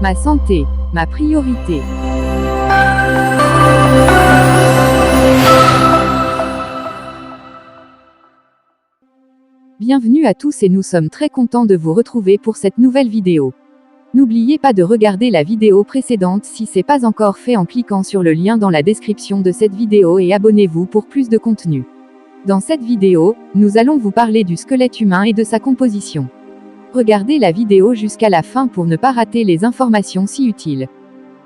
Ma santé, ma priorité. Bienvenue à tous et nous sommes très contents de vous retrouver pour cette nouvelle vidéo. N'oubliez pas de regarder la vidéo précédente si ce n'est pas encore fait en cliquant sur le lien dans la description de cette vidéo et abonnez-vous pour plus de contenu. Dans cette vidéo, nous allons vous parler du squelette humain et de sa composition. Regardez la vidéo jusqu'à la fin pour ne pas rater les informations si utiles.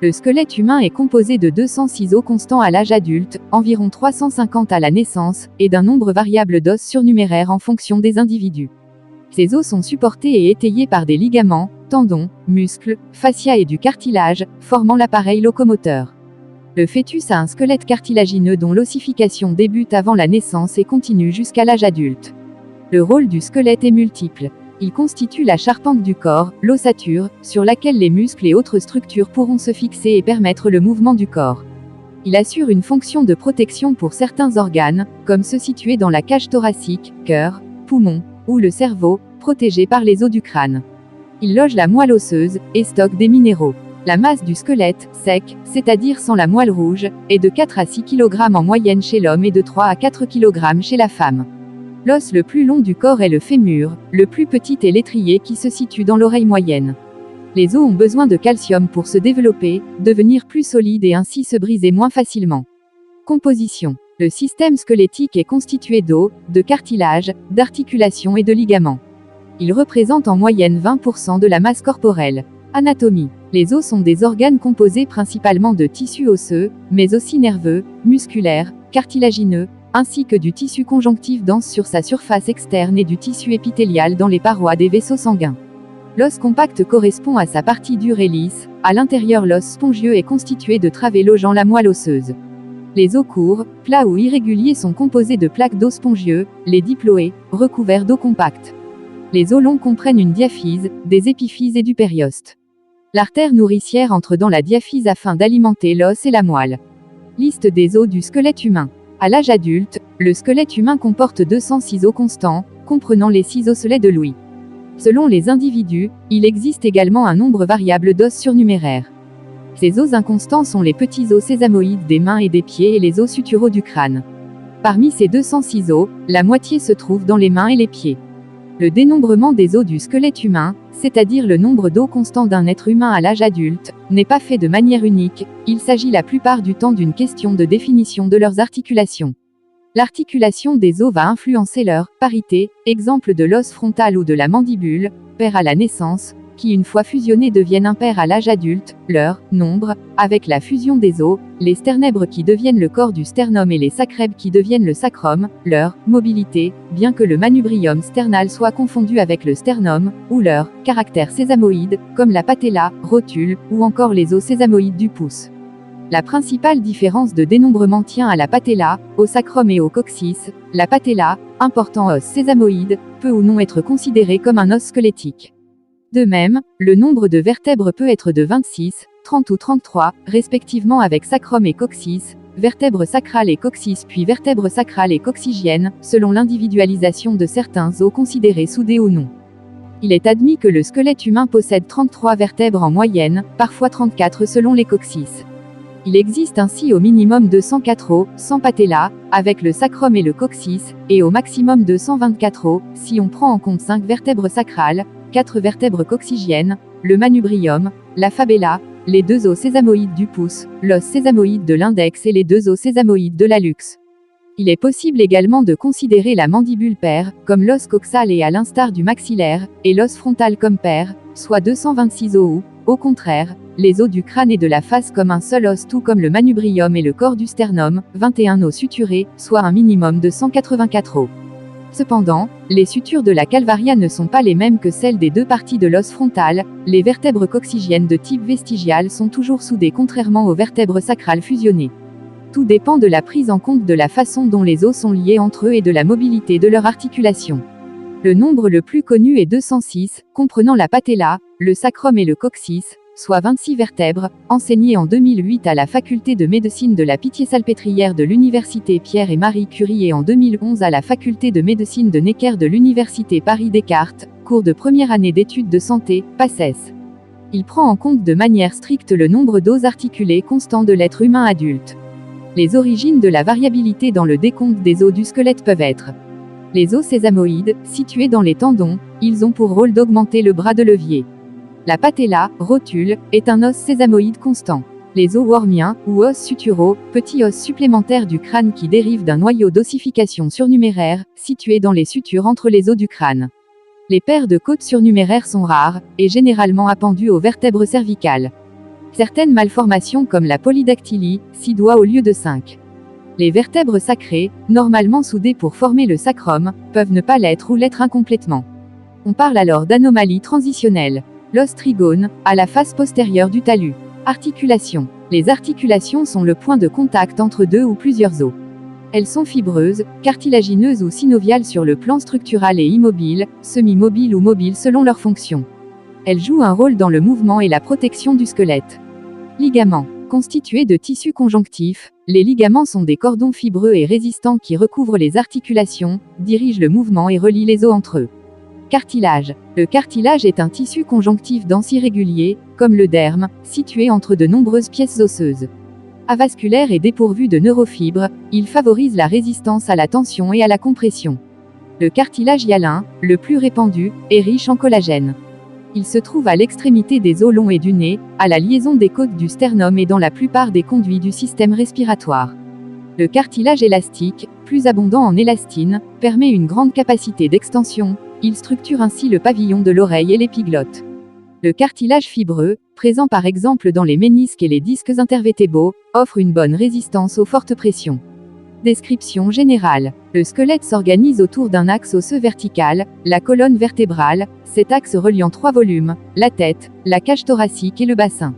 Le squelette humain est composé de 206 os constants à l'âge adulte, environ 350 à la naissance, et d'un nombre variable d'os surnuméraires en fonction des individus. Ces os sont supportés et étayés par des ligaments, tendons, muscles, fascia et du cartilage, formant l'appareil locomoteur. Le fœtus a un squelette cartilagineux dont l'ossification débute avant la naissance et continue jusqu'à l'âge adulte. Le rôle du squelette est multiple. Il constitue la charpente du corps, l'ossature, sur laquelle les muscles et autres structures pourront se fixer et permettre le mouvement du corps. Il assure une fonction de protection pour certains organes, comme ceux situés dans la cage thoracique, cœur, poumons, ou le cerveau, protégés par les os du crâne. Il loge la moelle osseuse, et stocke des minéraux. La masse du squelette, sec, c'est-à-dire sans la moelle rouge, est de 4 à 6 kg en moyenne chez l'homme et de 3 à 4 kg chez la femme. L'os le plus long du corps est le fémur, le plus petit est l'étrier qui se situe dans l'oreille moyenne. Les os ont besoin de calcium pour se développer, devenir plus solides et ainsi se briser moins facilement. Composition. Le système squelettique est constitué d'os, de cartilage, d'articulations et de ligaments. Il représente en moyenne 20% de la masse corporelle. Anatomie. Les os sont des organes composés principalement de tissus osseux, mais aussi nerveux, musculaires, cartilagineux, ainsi que du tissu conjonctif dense sur sa surface externe et du tissu épithélial dans les parois des vaisseaux sanguins. L'os compact correspond à sa partie dure et lisse, à l'intérieur l'os spongieux est constitué de travées logeant la moelle osseuse. Les os courts, plats ou irréguliers sont composés de plaques d'os spongieux, les diploés, recouverts d'os compacts. Les os longs comprennent une diaphyse, des épiphyses et du périoste. L'artère nourricière entre dans la diaphyse afin d'alimenter l'os et la moelle. Liste des os du squelette humain. À l'âge adulte, le squelette humain comporte 206 os constants, comprenant les 6 osselets de Louis. Selon les individus, il existe également un nombre variable d'os surnuméraires. Ces os inconstants sont les petits os sésamoïdes des mains et des pieds et les os suturaux du crâne. Parmi ces 206 os, la moitié se trouve dans les mains et les pieds. Le dénombrement des os du squelette humain, c'est-à-dire le nombre d'os constants d'un être humain à l'âge adulte, n'est pas fait de manière unique, il s'agit la plupart du temps d'une question de définition de leurs articulations. L'articulation des os va influencer leur parité, exemple de l'os frontal ou de la mandibule, pair à la naissance, qui une fois fusionnés deviennent impairs à l'âge adulte, leur nombre, avec la fusion des os, les sternèbres qui deviennent le corps du sternum et les sacrèbres qui deviennent le sacrum, leur mobilité, bien que le manubrium sternal soit confondu avec le sternum, ou leur caractère sésamoïde, comme la patella, rotule, ou encore les os sésamoïdes du pouce. La principale différence de dénombrement tient à la patella, au sacrum et au coccyx. La patella, important os sésamoïde, peut ou non être considérée comme un os squelettique. De même, le nombre de vertèbres peut être de 26, 30 ou 33, respectivement avec sacrum et coccyx, vertèbres sacrales et coccyx puis vertèbres sacrales et coccygiennes, selon l'individualisation de certains os considérés soudés ou non. Il est admis que le squelette humain possède 33 vertèbres en moyenne, parfois 34 selon les coccyx. Il existe ainsi au minimum 204 os, sans patella, avec le sacrum et le coccyx, et au maximum 224 os, si on prend en compte 5 vertèbres sacrales, 4 vertèbres coccygiennes, le manubrium, la fabella, les 2 os sésamoïdes du pouce, l'os sésamoïde de l'index et les 2 os sésamoïdes de l'hallux. Il est possible également de considérer la mandibule paire, comme l'os coxal et à l'instar du maxillaire, et l'os frontal comme paire, soit 226 os ou, au contraire, les os du crâne et de la face comme un seul os tout comme le manubrium et le corps du sternum, 21 os suturés, soit un minimum de 184 os. Cependant, les sutures de la calvaria ne sont pas les mêmes que celles des deux parties de l'os frontal, les vertèbres coccygiennes de type vestigial sont toujours soudées contrairement aux vertèbres sacrales fusionnées. Tout dépend de la prise en compte de la façon dont les os sont liés entre eux et de la mobilité de leur articulation. Le nombre le plus connu est 206, comprenant la patella, le sacrum et le coccyx, soit 26 vertèbres, enseigné en 2008 à la faculté de médecine de la Pitié-Salpêtrière de l'université Pierre et Marie Curie et en 2011 à la faculté de médecine de Necker de l'université Paris Descartes, cours de première année d'études de santé, PACES. Il prend en compte de manière stricte le nombre d'os articulés constant de l'être humain adulte. Les origines de la variabilité dans le décompte des os du squelette peuvent être les os sésamoïdes, situés dans les tendons, ils ont pour rôle d'augmenter le bras de levier. La patella, rotule, est un os sésamoïde constant. Les os wormiens, ou os suturaux, petits os supplémentaires du crâne qui dérivent d'un noyau d'ossification surnuméraire, situé dans les sutures entre les os du crâne. Les paires de côtes surnuméraires sont rares, et généralement appendues aux vertèbres cervicales. Certaines malformations comme la polydactylie, 6 doigts au lieu de 5. Les vertèbres sacrées, normalement soudées pour former le sacrum, peuvent ne pas l'être ou l'être incomplètement. On parle alors d'anomalie transitionnelle. L'os trigone, à la face postérieure du talus. Articulation. Les articulations sont le point de contact entre deux ou plusieurs os. Elles sont fibreuses, cartilagineuses ou synoviales sur le plan structural et immobiles, semi-mobiles ou mobiles selon leur fonction. Elles jouent un rôle dans le mouvement et la protection du squelette. Ligaments. Constitués de tissus conjonctifs, les ligaments sont des cordons fibreux et résistants qui recouvrent les articulations, dirigent le mouvement et relient les os entre eux. Cartilage. Le cartilage est un tissu conjonctif dense irrégulier, comme le derme, situé entre de nombreuses pièces osseuses. Avasculaire et dépourvu de neurofibres, il favorise la résistance à la tension et à la compression. Le cartilage hyalin, le plus répandu, est riche en collagène. Il se trouve à l'extrémité des os longs et du nez, à la liaison des côtes du sternum et dans la plupart des conduits du système respiratoire. Le cartilage élastique, plus abondant en élastine, permet une grande capacité d'extension, il structure ainsi le pavillon de l'oreille et l'épiglotte. Le cartilage fibreux, présent par exemple dans les ménisques et les disques intervertébraux, offre une bonne résistance aux fortes pressions. Description générale. Le squelette s'organise autour d'un axe osseux vertical, la colonne vertébrale, cet axe reliant 3 volumes, la tête, la cage thoracique et le bassin.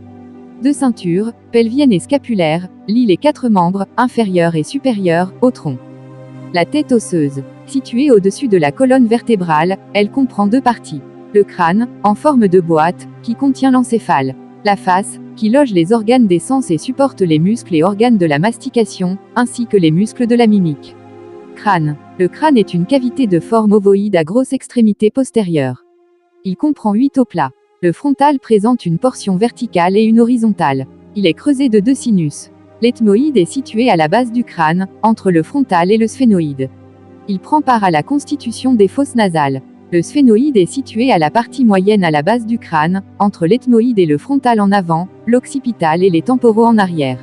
2 ceintures, pelvienne et scapulaire, lient les 4 membres, inférieurs et supérieurs, au tronc. La tête osseuse. Située au-dessus de la colonne vertébrale, elle comprend 2 parties. Le crâne, en forme de boîte, qui contient l'encéphale. La face, qui loge les organes des sens et supporte les muscles et organes de la mastication, ainsi que les muscles de la mimique. Crâne. Le crâne est une cavité de forme ovoïde à grosse extrémité postérieure. Il comprend 8 os plats. Le frontal présente une portion verticale et une horizontale. Il est creusé de 2 sinus. L'ethmoïde est situé à la base du crâne, entre le frontal et le sphénoïde. Il prend part à la constitution des fosses nasales. Le sphénoïde est situé à la partie moyenne à la base du crâne, entre l'ethmoïde et le frontal en avant, l'occipital et les temporaux en arrière.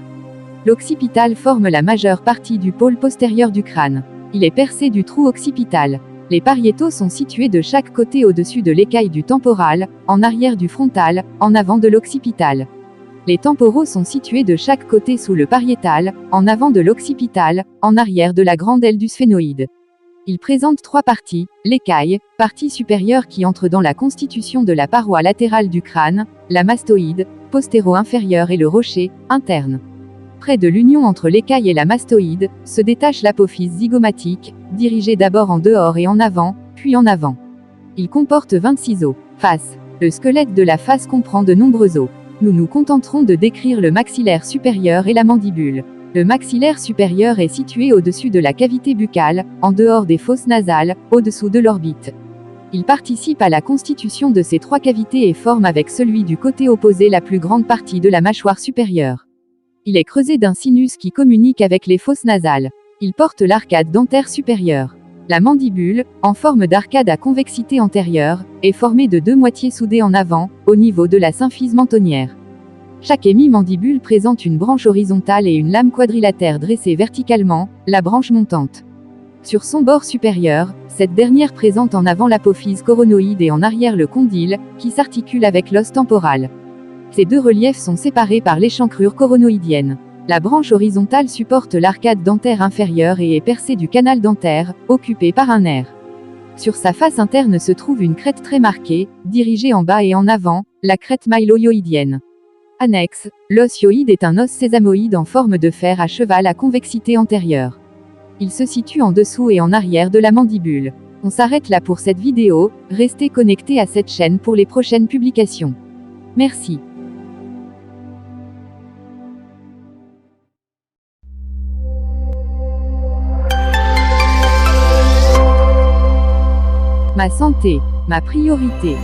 L'occipital forme la majeure partie du pôle postérieur du crâne. Il est percé du trou occipital. Les pariétaux sont situés de chaque côté au-dessus de l'écaille du temporal, en arrière du frontal, en avant de l'occipital. Les temporaux sont situés de chaque côté sous le pariétal, en avant de l'occipital, en arrière de la grande aile du sphénoïde. Il présente 3 parties, l'écaille, partie supérieure qui entre dans la constitution de la paroi latérale du crâne, la mastoïde, postéro-inférieure et le rocher, interne. Près de l'union entre l'écaille et la mastoïde, se détache l'apophyse zygomatique, dirigée d'abord en dehors et en avant, puis en avant. Il comporte 26 os. Face. Le squelette de la face comprend de nombreux os. Nous nous contenterons de décrire le maxillaire supérieur et la mandibule. Le maxillaire supérieur est situé au-dessus de la cavité buccale, en dehors des fosses nasales, au-dessous de l'orbite. Il participe à la constitution de ces 3 cavités et forme avec celui du côté opposé la plus grande partie de la mâchoire supérieure. Il est creusé d'un sinus qui communique avec les fosses nasales. Il porte l'arcade dentaire supérieure. La mandibule, en forme d'arcade à convexité antérieure, est formée de 2 moitiés soudées en avant, au niveau de la symphyse mentonnière. Chaque hémimandibule présente une branche horizontale et une lame quadrilatère dressée verticalement, la branche montante. Sur son bord supérieur, cette dernière présente en avant l'apophyse coronoïde et en arrière le condyle, qui s'articule avec l'os temporal. Ces 2 reliefs sont séparés par l'échancrure coronoïdienne. La branche horizontale supporte l'arcade dentaire inférieure et est percée du canal dentaire, occupé par un nerf. Sur sa face interne se trouve une crête très marquée, dirigée en bas et en avant, la crête mylohyoïdienne. Annexe, l'os hyoïde est un os sésamoïde en forme de fer à cheval à convexité antérieure. Il se situe en dessous et en arrière de la mandibule. On s'arrête là pour cette vidéo, restez connectés à cette chaîne pour les prochaines publications. Merci. Ma santé, ma priorité.